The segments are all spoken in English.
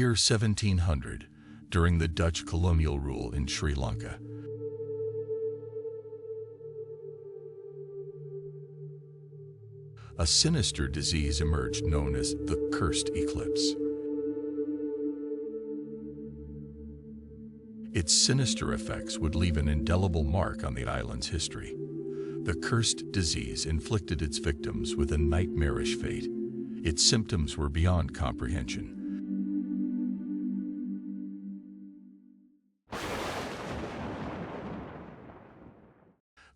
year 1700, during the Dutch colonial rule in Sri Lanka. A sinister disease emerged known as the cursed eclipse. Its sinister effects would leave an indelible mark on the island's history. The cursed disease inflicted its victims with a nightmarish fate. Its symptoms were beyond comprehension.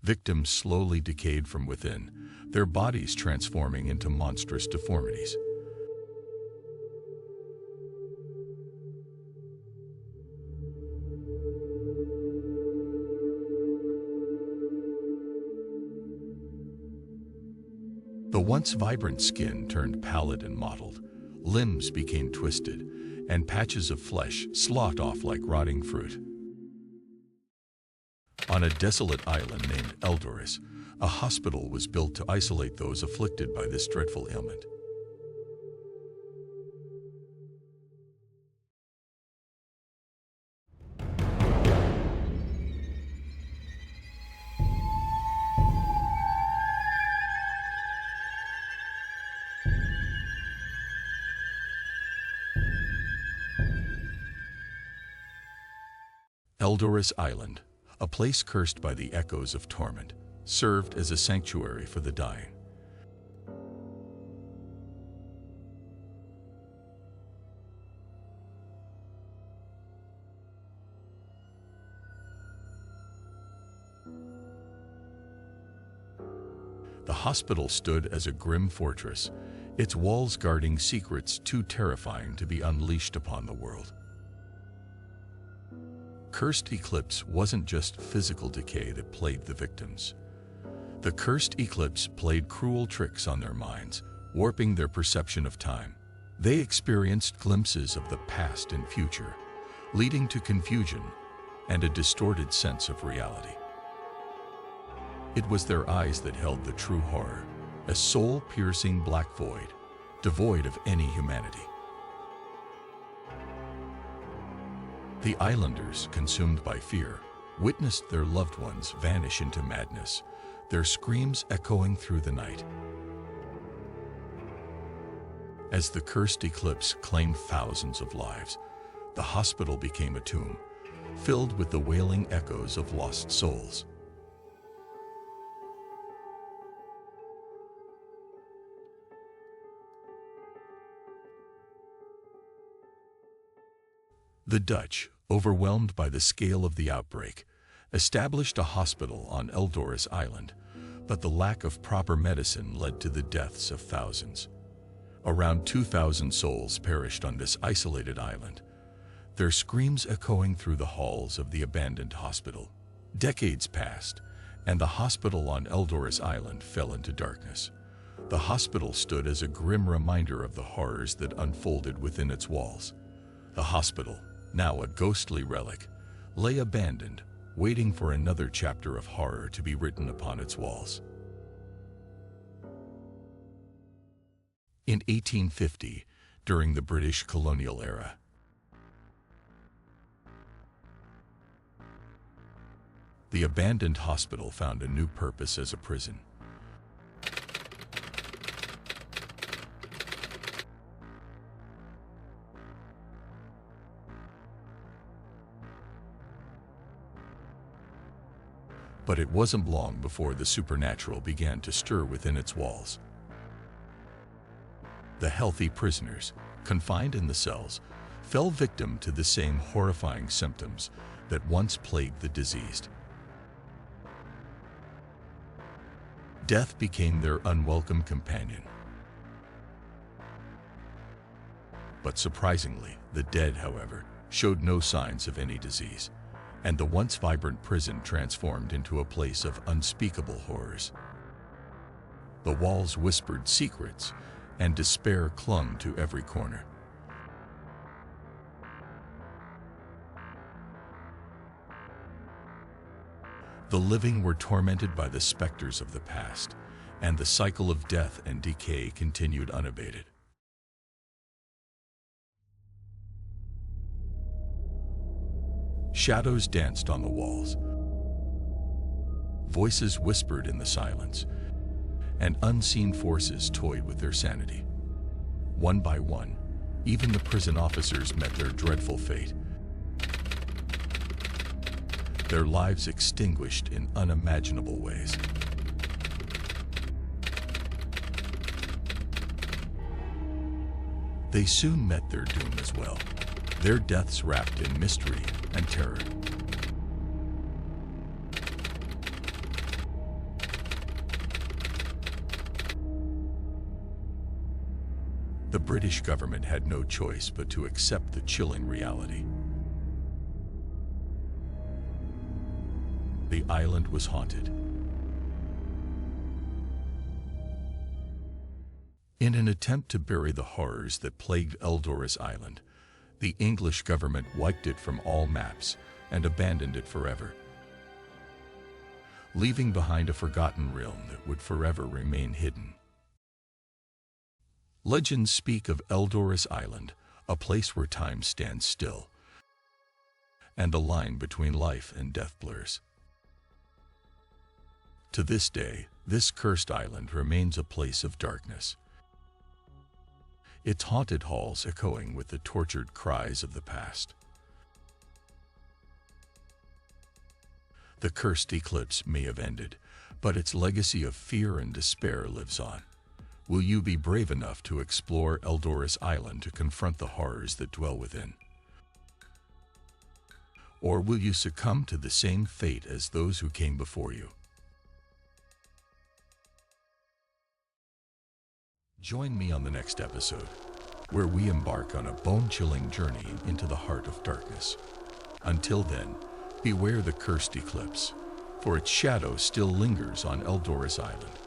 Victims slowly decayed from within, their bodies transforming into monstrous deformities. The once vibrant skin turned pallid and mottled, limbs became twisted, and patches of flesh sloughed off like rotting fruit. On a desolate island named Eldoris, a hospital was built to isolate those afflicted by this dreadful ailment. Eldoris Island, a place cursed by the echoes of torment, served as a sanctuary for the dying. The hospital stood as a grim fortress, its walls guarding secrets too terrifying to be unleashed upon the world. Cursed eclipse wasn't just physical decay that plagued the victims. The cursed eclipse played cruel tricks on their minds, warping their perception of time. They experienced glimpses of the past and future, leading to confusion and a distorted sense of reality. It was their eyes that held the true horror, a soul-piercing black void, devoid of any humanity. The islanders, consumed by fear, witnessed their loved ones vanish into madness, their screams echoing through the night. As the cursed eclipse claimed thousands of lives, the hospital became a tomb, filled with the wailing echoes of lost souls. The Dutch, overwhelmed by the scale of the outbreak, established a hospital on Eldoris Island, but the lack of proper medicine led to the deaths of thousands. Around 2,000 souls perished on this isolated island, their screams echoing through the halls of the abandoned hospital. Decades passed, and the hospital on Eldoris Island fell into darkness. The hospital stood as a grim reminder of the horrors that unfolded within its walls. The hospital, now a ghostly relic, lay abandoned, waiting for another chapter of horror to be written upon its walls. In 1850, during the British colonial era, the abandoned hospital found a new purpose as a prison. But it wasn't long before the supernatural began to stir within its walls. The healthy prisoners, confined in the cells, fell victim to the same horrifying symptoms that once plagued the diseased. Death became their unwelcome companion. But surprisingly, the dead, however, showed no signs of any disease, and the once vibrant prison transformed into a place of unspeakable horrors. The walls whispered secrets, and despair clung to every corner. The living were tormented by the specters of the past, and the cycle of death and decay continued unabated. Shadows danced on the walls. Voices whispered in the silence, and unseen forces toyed with their sanity. One by one, even the prison officers met their dreadful fate. Their lives extinguished in unimaginable ways. They soon met their doom as well, their deaths wrapped in mystery and terror. The British government had no choice but to accept the chilling reality. The island was haunted. In an attempt to bury the horrors that plagued Eldorus Island, the English government wiped it from all maps and abandoned it forever, leaving behind a forgotten realm that would forever remain hidden. Legends speak of Eldorus Island, a place where time stands still, and a line between life and death blurs. To this day, this cursed island remains a place of darkness, its haunted halls echoing with the tortured cries of the past. The cursed eclipse may have ended, but its legacy of fear and despair lives on. Will you be brave enough to explore Eldorus Island to confront the horrors that dwell within? Or will you succumb to the same fate as those who came before you? Join me on the next episode, where we embark on a bone-chilling journey into the heart of darkness. Until then, beware the cursed eclipse, for its shadow still lingers on Eldorus Island.